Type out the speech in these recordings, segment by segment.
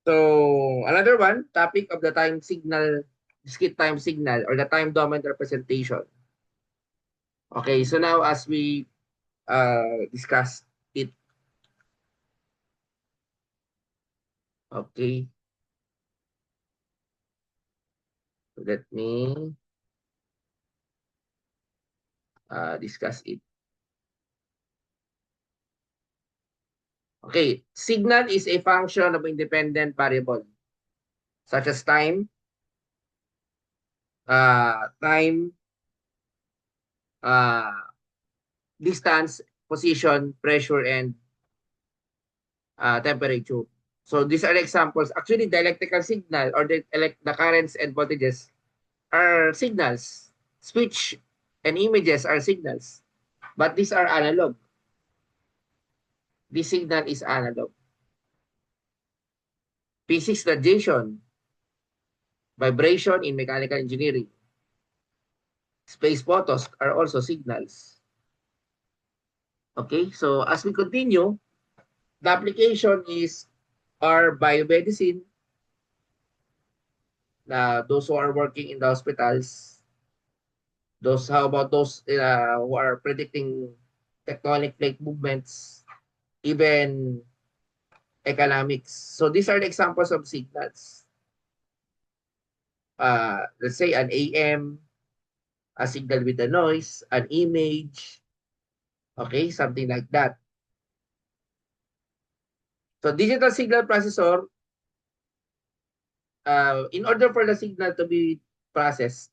So another one, topic of the time signal, discrete time signal or the time domain representation. Okay, so now as we discuss it, okay, let me discuss it. Okay, signal is a function of independent variable such as time, time, uh, distance, position, pressure, and temperature. So these are examples. Actually, the electrical signal or the currents and voltages are signals. Speech and images are signals. But these are analog. This signal is analog. Physics radiation, vibration in mechanical engineering, space photos are also signals. Okay, so as we continue, the application is our biomedicine, those who are working in the hospitals, those how about those who are predicting tectonic plate movements, even economics. So these are the examples of signals. Let's say an AM, a signal with a noise, an image, okay, something like that. So digital signal processor, in order for the signal to be processed,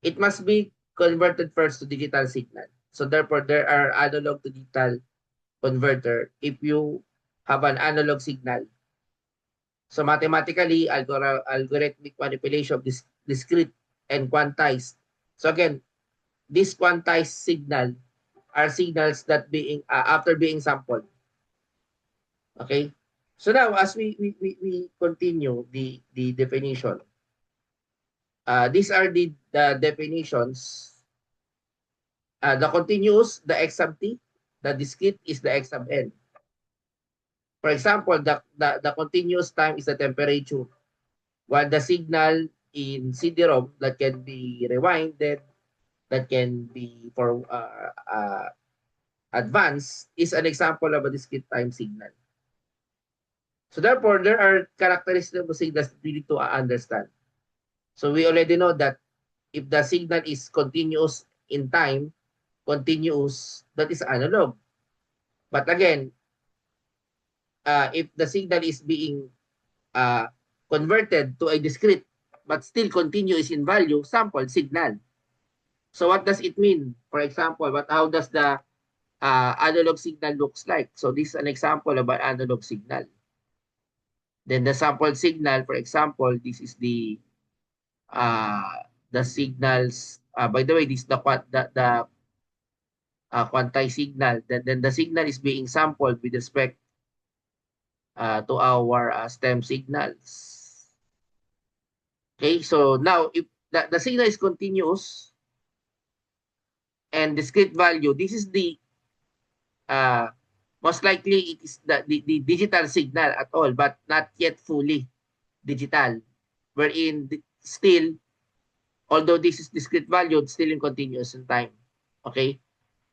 it must be converted first to digital signal. So therefore, there are analog to digital converter if you have an analog signal. So mathematically, algorithmic manipulation of this discrete and quantized. So again, this quantized signal are signals that being after being sampled. Okay. So now, as we continue the definition, these are the definitions. The continuous, the x sub t, the discrete is the x sub n. For example, the continuous time is the temperature, while the signal in CD-ROM that can be rewinded, that can be for advanced, is an example of a discrete time signal. So therefore, there are characteristics of signals that we need to understand. So we already know that if the signal is continuous in time, continuous, that is analog. But again, if the signal is being uh, converted to a discrete but still continuous in value, sample signal. So what does it mean? For example, how does the analog signal looks like? So this is an example of an analog signal. Then the sample signal, for example, this is the signals. By the way, this is the quantized signal. Then the signal is being sampled with respect to our stem signals. Okay, so now if the signal is continuous and discrete value, this is the uh, most likely it is the digital signal at all, but not yet fully digital. Wherein still, although this is discrete value, it's still in continuous in time. Okay?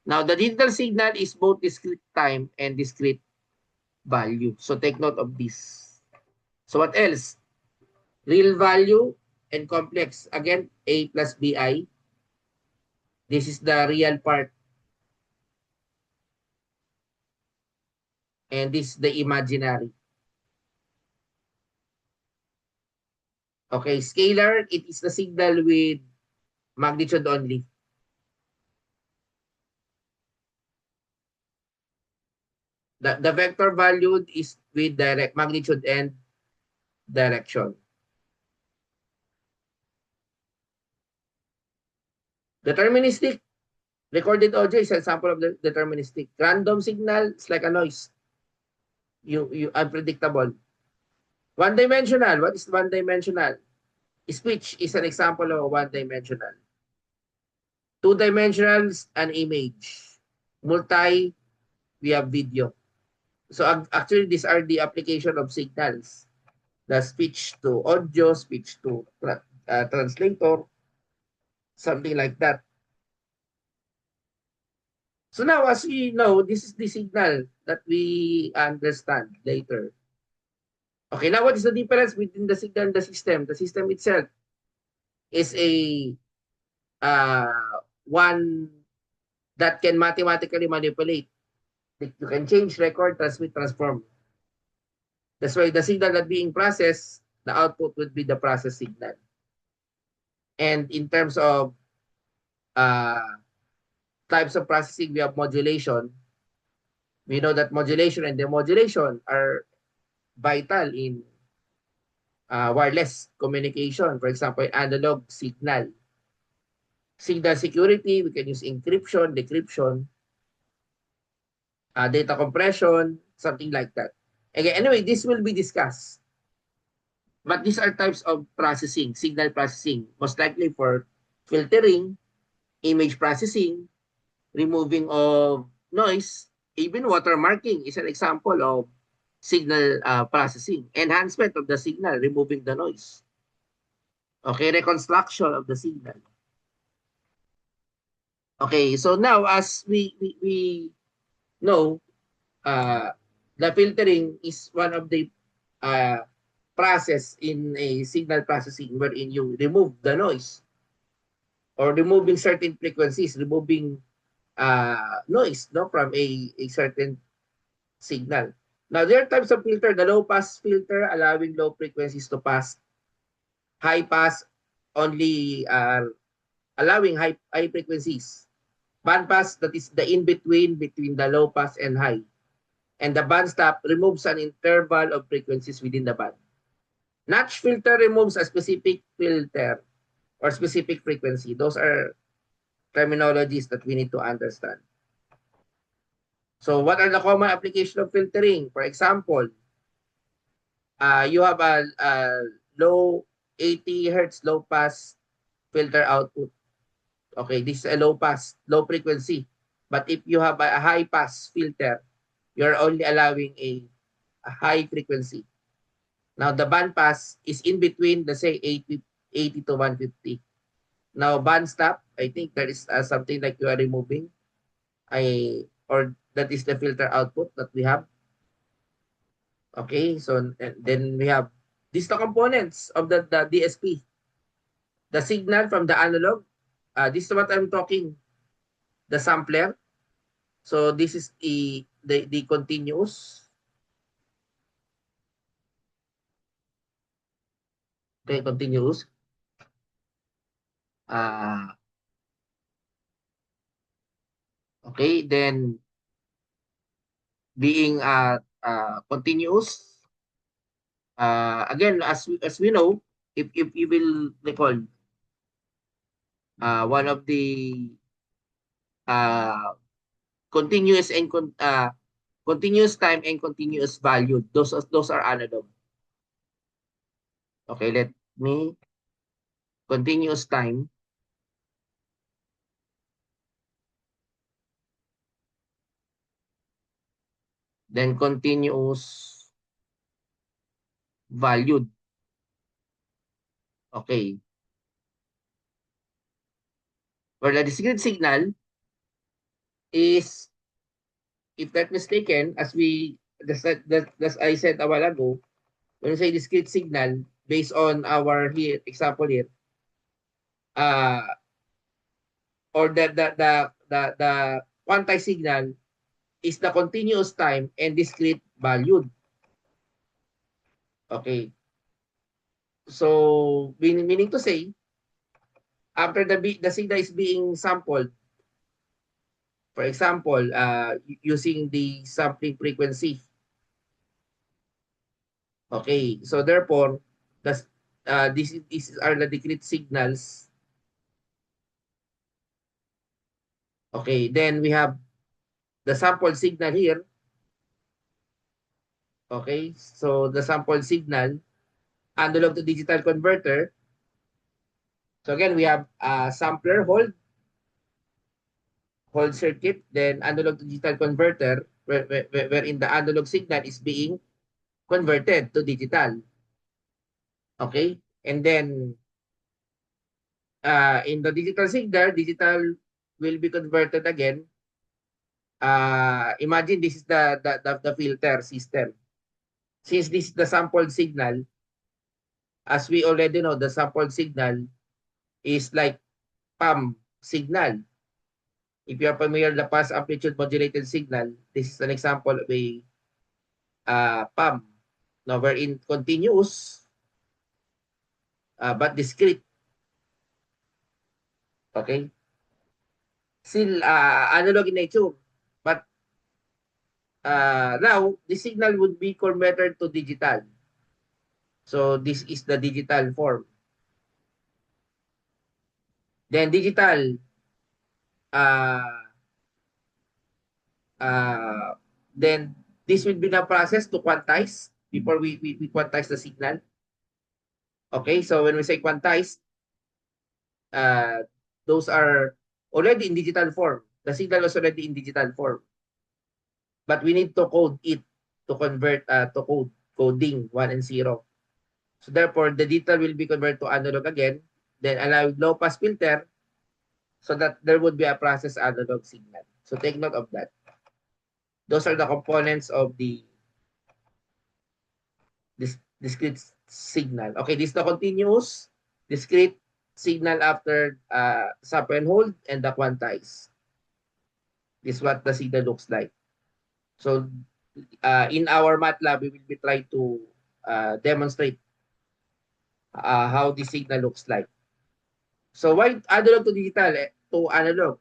Now, the digital signal is both discrete time and discrete value. So take note of this. So what else? Real value and complex. Again, A plus BI. This is the real part. And this is the imaginary. Okay, scalar, it is the signal with magnitude only. The vector valued is with direct magnitude and direction. Deterministic, recorded audio is an example of the deterministic. Random signal is like a noise. You unpredictable. One dimensional. What is one dimensional? Speech is an example of a one dimensional. Two dimensional, an image. Multi, we have video. So actually, these are the application of signals. the speech to audio, speech to translator, something like that. So now, as we know, this is the signal that we understand later. Okay, now what is the difference between the signal and the system? The system itself is a one that can mathematically manipulate. You can change, record, transmit, transform. That's why the signal that being processed, the output would be the process signal. And in terms of uh, types of processing, we have modulation. We know that modulation and demodulation are vital in wireless communication. For example, analog signal. Signal security, we can use encryption, decryption, data compression, something like that. Okay, anyway, this will be discussed. But these are types of processing, signal processing, most likely for filtering, image processing, removing of noise, even watermarking is an example of signal processing. Enhancement of the signal, removing the noise. Okay, reconstruction of the signal. Okay, so now as we know, uh, the filtering is one of the uh, process in a signal processing wherein you remove the noise or removing certain frequencies, removing noise no, from a certain signal. Now, there are types of filter. The low pass filter allowing low frequencies to pass. High pass only allowing high frequencies. Band pass, that is the in-between between the low pass and high. And the band stop removes an interval of frequencies within the band. Notch filter removes a specific filter or specific frequency. Those are terminologies that we need to understand. So what are the common application of filtering? For example, you have a low 80 hertz low pass filter output. Okay, this is a low pass, low frequency. But if you have a high pass filter, you're only allowing a high frequency. Now, the band pass is in between, let's say, 80 to 150. Now, band stop, I think that is something like you are removing. Or that is the filter output that we have. Okay, so and then we have these the components of the DSP. The signal from the analog. This is what I'm talking. The sampler. So this is the continuous. Okay, continuous. Uh, okay, then being continuous. Again, as we know, if you will recall, one of the uh, continuous and continuous time and continuous value. Those are analog. Okay, let me continuous time, then continuous valued. Okay. For the discrete signal is, if not mistaken, as we as I said a while ago, when we say discrete signal, based on our here example here, uh, or the quantized signal is the continuous time and discrete valued. Okay. So meaning to say, after the signal is being sampled, for example, using the sampling frequency. Okay, so therefore, these are the discrete signals. Okay, then we have the sample signal here. Okay, so the sample signal, analog to digital converter. So again, we have sampler, hold circuit, then analog to digital converter, wherein the analog signal is being converted to digital. Okay? And then, in the digital signal, digital will be converted again. Imagine this is the filter system. Since this is the sampled signal, as we already know, the sampled signal is like PAM signal. If you are familiar with the pulse amplitude modulated signal, this is an example of a PAM, no, wherein continuous but discrete. Okay? Still analog in nature. But now, the signal would be converted to digital. So this is the digital form. Then digital, uh, uh, then this will be the process to quantize before we quantize the signal. Okay, so when we say quantize, uh, those are already in digital form. The signal was already in digital form. But we need to code it to convert to coding 1 and 0. So therefore, the digital will be converted to analog again, then allowing low pass filter so that there would be a process analog signal. So take note of that. Those are the components of the discrete signal. Okay, this is the continuous discrete signal after sample and hold and the quantize. This is what the signal looks like. So in our MATLAB, we will be trying to demonstrate how the signal looks like. So why analog to digital to analog?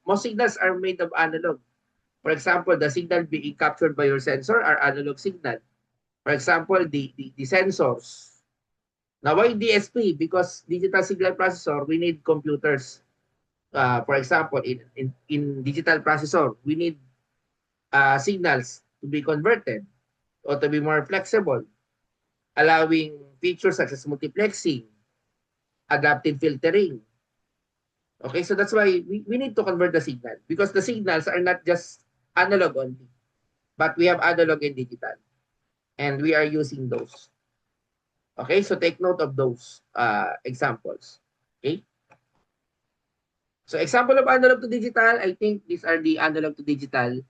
Most signals are made of analog. For example, the signal being captured by your sensor are analog signal. For example, the sensors. Now, why DSP? Because digital signal processor, we need computers. For example, in digital processor, we need signals to be converted or to be more flexible, allowing features such as multiplexing, adaptive filtering. Okay, so that's why we need to convert the signal because the signals are not just analog only, but we have analog and digital, and we are using those. Okay, so take note of those examples. Okay, so example of analog to digital, I think these are the analog to digital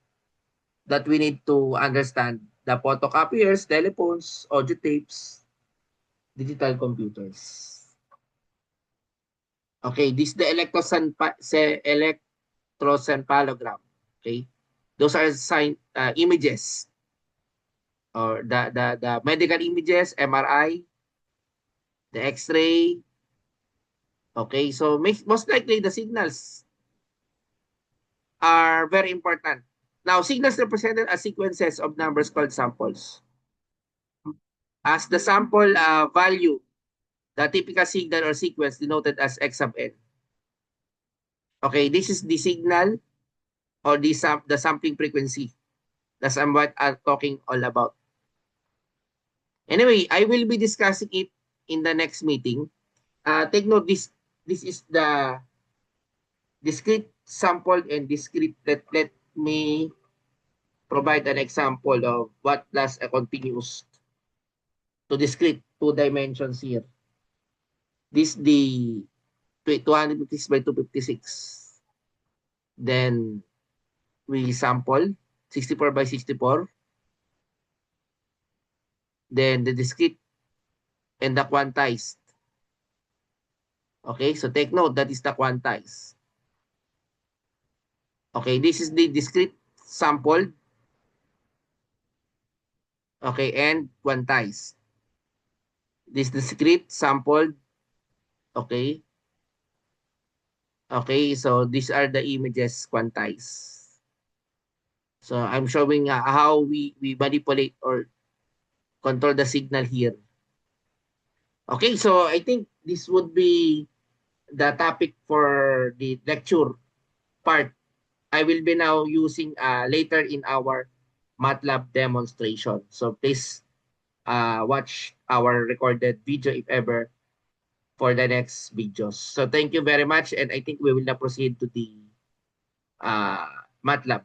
that we need to understand. The photocopiers, telephones, audio tapes, digital computers. Okay, this is the electroencephalogram. Okay, those are images or the medical images, MRI, the X-ray. Okay, so most likely the signals are very important. Now, signals represented as sequences of numbers called samples. As the sample value, the typical signal or sequence denoted as X sub n. Okay, this is the signal or the sampling frequency. That's what I'm talking all about. Anyway, I will be discussing it in the next meeting. Take note, this is the discrete sample and discrete. Let me provide an example of what plus a continuous to discrete 2 dimensions here. This the 256 by 256. Then we sample 64 by 64. Then the discrete and the quantized. Okay, so take note that is the quantized. Okay, this is the discrete sample. Okay, and quantized. This discrete sample. Okay. Okay, so these are the images quantized. So I'm showing how we manipulate or control the signal here. Okay, so I think this would be the topic for the lecture part. I will be now using later in our MATLAB demonstration. So please watch our recorded video if ever for the next videos. So thank you very much and I think we will now proceed to the MATLAB.